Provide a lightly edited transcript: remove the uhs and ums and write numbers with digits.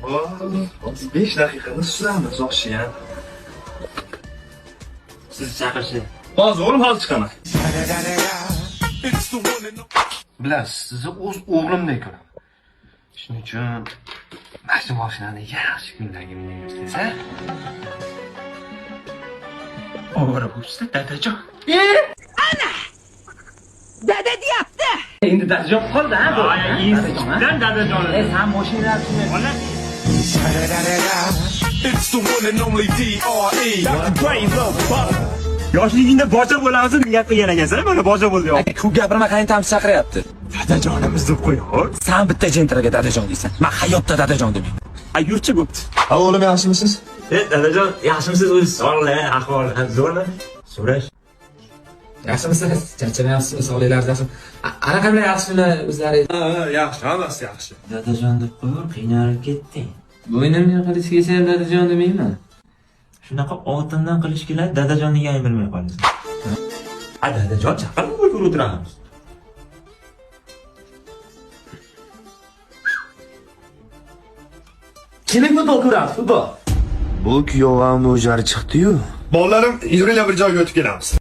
Hozir 5 daqiqada suzamiz o'xshagan. Siz chaqirishni. Hozir o'g'lim hozir chiqaman. Bilasiz, sizni o'z o'g'limdek ko'raman. Shuning uchun mana mashinani yaxshi kunlarga minib ha? Ovora bo'lsa, dadajon. Ana! Dada deyapti. Endi dadajon qoldi ha bu. Sen dadajon. Sen mashinani Ola. It's the one and only D.R.E. Dr. Dre, love butter. Yoshligingda boja bo'lamiz deb niyat qilgan ekansan, mana boja bo'ldi. Ko'p gapirma, qarang tamsi chaqiryapti. Dadajonimiz deb qo'y. Sen bitta jentraga dadajon deysan. Men hayotda dadajon demayman. Ay yurchi bo'pti. Ha, o'g'lim yaxshimisiz? Dadajon, yaxshimisiz? O'zi sog'liq, ahvol zo'rmi? So'rash. Yaxshimisiz? Charchamayapsizmi? Sog'liqlaringiz yaxshimi? Anaqa bilan yaxshimi o'zlari? Ha, yaxshi, hammasi yaxshi. Dadajon deb qo'yib, qiynalib ketding. bo'ynimga qilish kelsa ham dadajon demayman. Shunaqa oltindan qilish keladi, dadajon deganini bilmay qolasan. Ha, dadajon chaqirib o'lgur o'tiramiz. Kimning futbol ko'ramiz? Futbol. Bu kuyovim o'jari chiqdi-yu. Bolalarim, yuringlar bir joyga o'tib kelamiz.